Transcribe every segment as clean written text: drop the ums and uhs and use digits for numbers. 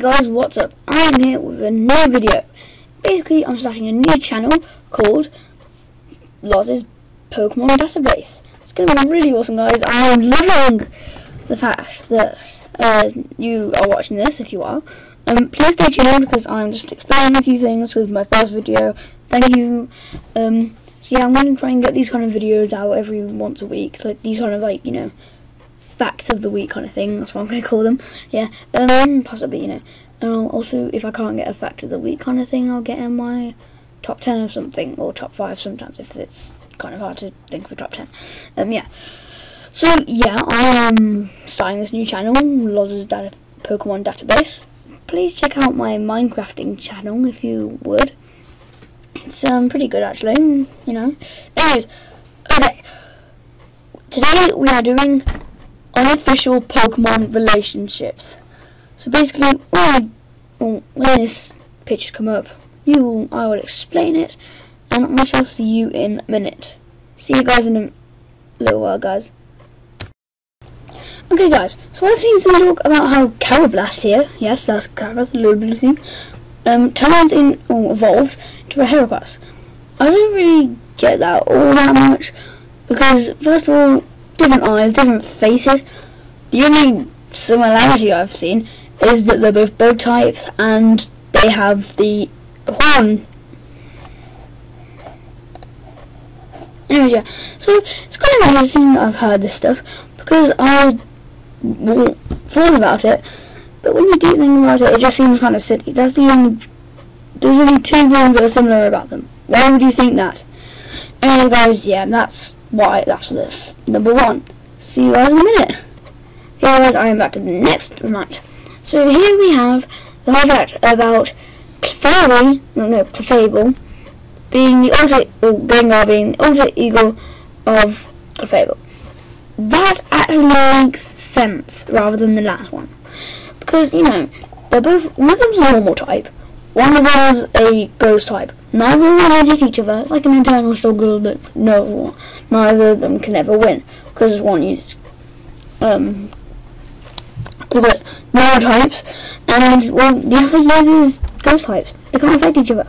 guys, what's up? I'm here with a new video. Basically, I'm starting a new channel called Loz's Pokemon Database. It's going to be really awesome, guys. I'm loving the fact that you are watching this, if you are. Please stay tuned because I'm just explaining a few things with my first video. Thank you. Yeah, I'm going to try and get these kind of videos out every once a week. Like these kind of, like, you know, facts of the week kind of thing. That's what I'm going to call them. Yeah, possibly, you know. Also, if I can't get a fact of the week kind of thing, I'll get in my top 10 or something, or top 5 sometimes if it's kind of hard to think of a top 10. Yeah. So yeah, I am starting this new channel, Loz's Pokemon Database. Please check out my Minecrafting channel if you would. It's pretty good actually, you know. Anyways, okay. Today we are doing unofficial Pokemon relationships. So basically, when this pictures come up, I will explain it, and I shall see you in a minute. See you guys in a little while, guys. Okay, guys. So I've seen some talk about how Carablast here, yes, that's Carablast, a little blue thing, turns in or evolves into a Heracross. I don't really get that all that much because, first of all, different eyes, different faces. The only similarity I've seen is that they're both bird types and they have the horn. Anyway, yeah, so it's kind of interesting that I've heard this stuff because I thought about it, but when you do think about it, it just seems kind of silly. There's only two things that are similar about them. Why would you think that? Anyway, guys, yeah, that's the number one. See you guys in a minute. Okay, guys, I am back to the next night. So here we have the whole fact about Clefable being the Gengar being the alter ego of Clefable. That actually makes sense rather than the last one, because you know they're both. One of them's a normal type, one of them's a ghost type. Neither of them hate each other. It's like an internal struggle that neither of them can ever win, because one uses normal types, and the other uses ghost types. They can't fight each other.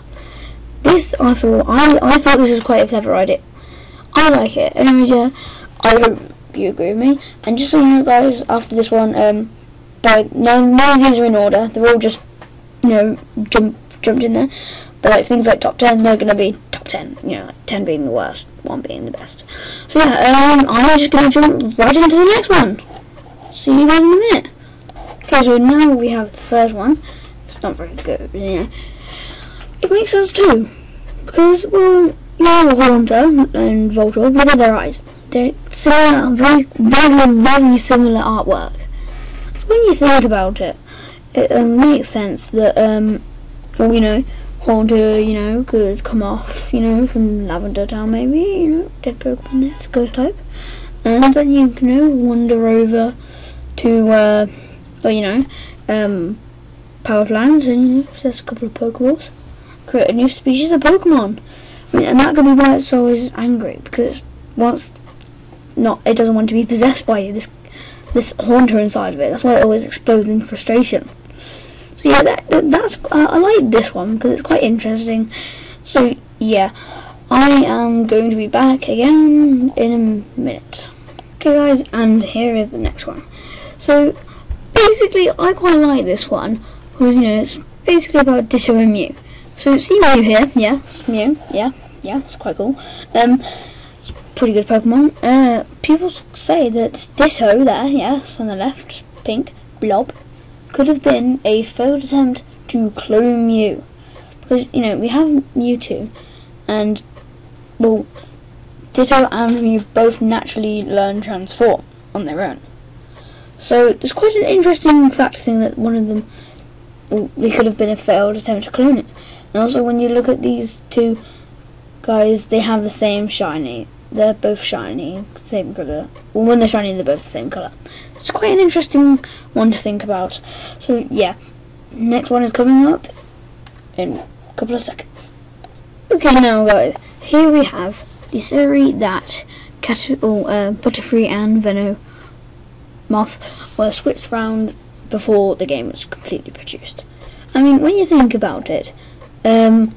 This I thought this was quite a clever idea. I like it. Anyways, yeah, I hope you agree with me. And just so you know, guys, after this one, none of these are in order. They're all just, you know, jumped in there. But like things like top 10, they're gonna be top 10. You know, like 10 being the worst, 1 being the best. So yeah, I'm just gonna jump right into the next one. See you guys in a minute. Okay, so now we have the first one. It's not very good, but yeah. It makes sense too, because well, you know, Haunter and Voltorb, look at their eyes. They're similar, very similar artwork. So when you think about it, it makes sense that well, you know, Haunter, you know, could come off, you know, from Lavender Town maybe, you know, dead Pokemon there, ghost type, and then you know wander over to well, you know, Power Plant and possess a couple of Pokeballs, create a new species of Pokemon. I mean, and that could be why it's always angry, because it doesn't want to be possessed by this Haunter inside of it. That's why it always explodes in frustration. So yeah, that's I like this one because it's quite interesting. So yeah, I am going to be back again in a minute. Okay, guys, and here is the next one. So basically, I quite like this one because, you know, it's basically about Ditto and Mew. So see Mew here, yeah, it's Mew, yeah, it's quite cool. It's pretty good Pokemon. People say that Ditto there, yes, on the left, pink, blob, could have been a failed attempt to clone Mew. Because, you know, we have Mewtwo, and, well, Ditto and Mew both naturally learn Transform on their own. So it's quite an interesting fact thing that one of them, it could have been a failed attempt to clone it. And also when you look at these two guys, they have the same shiny. They're both shiny, same colour. Well, when they're shiny, they're both the same colour. It's quite an interesting one to think about. So yeah, next one is coming up in a couple of seconds. Okay, now guys, here we have the theory that Butterfree and Venomoth were switched around before the game was completely produced. I mean, when you think about it, Velvet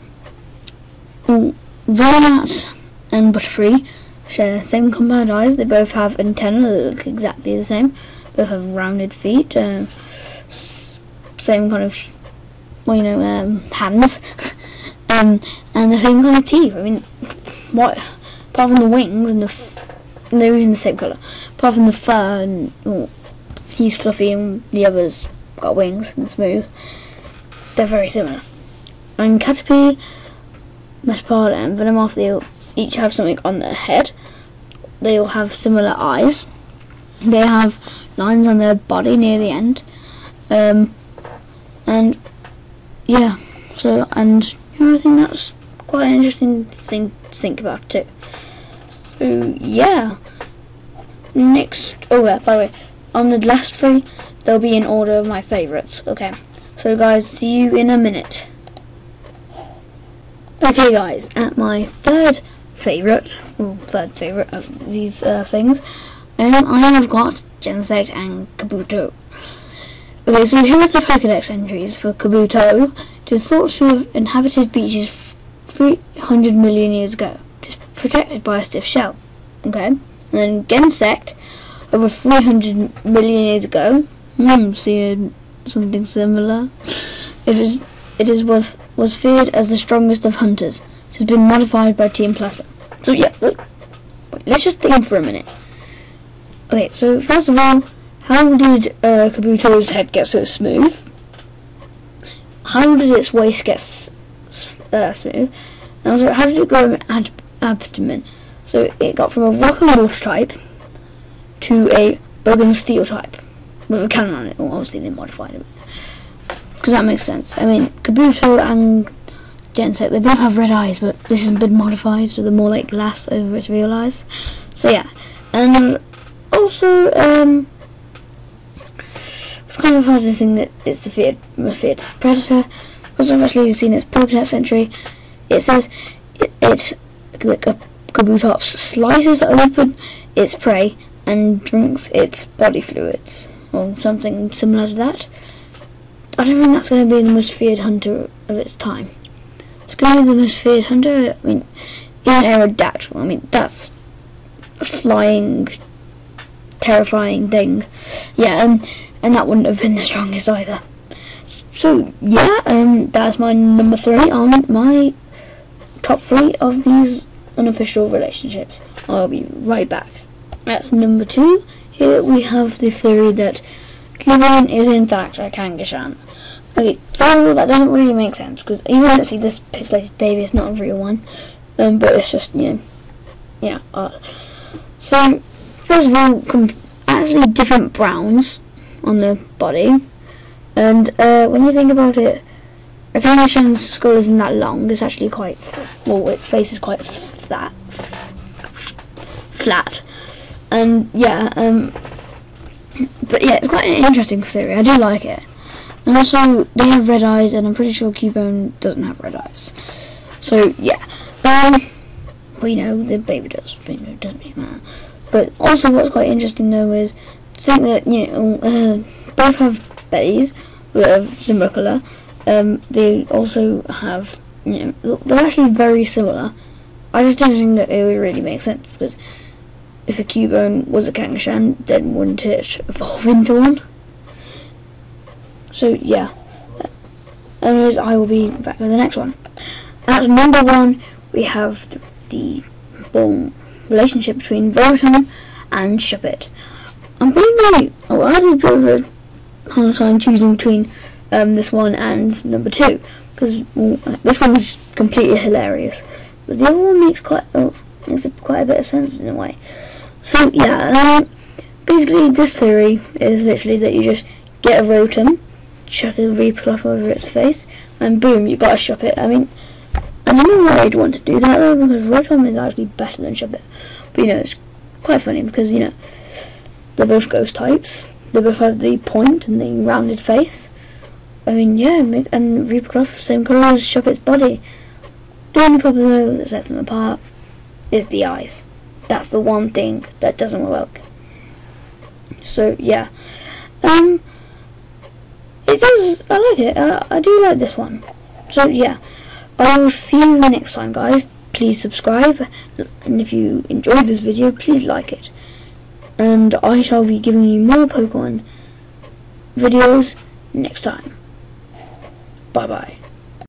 and Butterfree share the same compound eyes. They both have antennae that look exactly the same. Both have rounded feet, same kind of, well, you know, hands, and the same kind of teeth. I mean, what? Apart from the wings and they're even the same colour. Apart from the fur and he's fluffy and the others got wings and smooth. They're very similar. And Caterpie, Metapod and Venomoth, they each have something on their head. They all have similar eyes. They have lines on their body near the end. And yeah, so, and you know, I think that's quite an interesting thing to think about too. So yeah, next, oh yeah, by the way, on the last 3, they'll be in order of my favourites. Okay, so guys, see you in a minute. Okay guys, at my third favourite of these things, I have got Genesect and Kabuto. Okay, so here are the Pokédex entries for Kabuto. It is thought to have inhabited beaches 300 million years ago. It is protected by a stiff shell. Okay, and then Genesect, over 300 million years ago. See something similar. Was feared as the strongest of hunters. It has been modified by Team Plasma. So yeah, look, let's just think for a minute. Okay, so first of all, how did Kabuto's head get so smooth? How did its waist get smooth? And also, how did it grow an abdomen? So it got from a rock and water type to a bug and steel type with a cannon on it. Well, obviously they modified it, because that makes sense. I mean, Kabuto and Genesect, they both have red eyes, but this has been modified, so they're more like glass over its real eyes. So yeah, and also, it's kind of hard to think that it's the feared predator, because I've actually seen its Pokédex entry. It says it's like a Kabutops slices open its prey and drinks its body fluids, or something similar to that. I don't think that's going to be the most feared hunter of its time. It's going to be the most feared hunter. I mean, even Aerodactyl. I mean, that's a flying, terrifying thing. Yeah, and that wouldn't have been the strongest either. So yeah, that's my number 3 on my top 3 of these unofficial relationships. I'll be right back. That's number 2. Here we have the theory that Cubone is in fact a Kangaskhan. Okay, first of all, that doesn't really make sense, because even though you see this pixelated baby, it's not a real one, but it's just, you know, yeah. So, first of all, actually different browns on the body, and when you think about it, a Kangaskhan's skull isn't that long. It's actually quite, well, its face is quite flat, and yeah, but yeah, it's quite an interesting theory. I do like it. And also, they have red eyes, and I'm pretty sure Cubone doesn't have red eyes. So yeah, well, you know, the baby does, but it doesn't really matter. But also, what's quite interesting though is to think that, you know, both have bellies that are similar colour. They also have, you know, they're actually very similar. I just don't think that it would really make sense, because if a Cubone was a Kangaskhan, then wouldn't it evolve into one? So yeah, anyways, I will be back with the next one. At number 1, we have the relationship between Rotom and Shuppet. I had a bit of a hard time choosing between this one and number 2, because this one is completely hilarious, but the other one makes quite a bit of sense in a way. So yeah, basically this theory is literally that you just get a Rotom, chuck a Repluff over its face, and boom, you got a Shuppet. I mean, I don't know why I'd want to do that though, because Rotom is actually better than Shuppet. But you know, it's quite funny because, you know, they're both ghost types. They both have the point and the rounded face. I mean, yeah, and Repluff, same colour as Shuppet's body. The only problem though that sets them apart is the eyes. That's the one thing that doesn't work. So yeah, it does. I like it. I do like this one. So yeah, I will see you next time, guys. Please subscribe, and if you enjoyed this video, please like it. And I shall be giving you more Pokemon videos next time. Bye bye.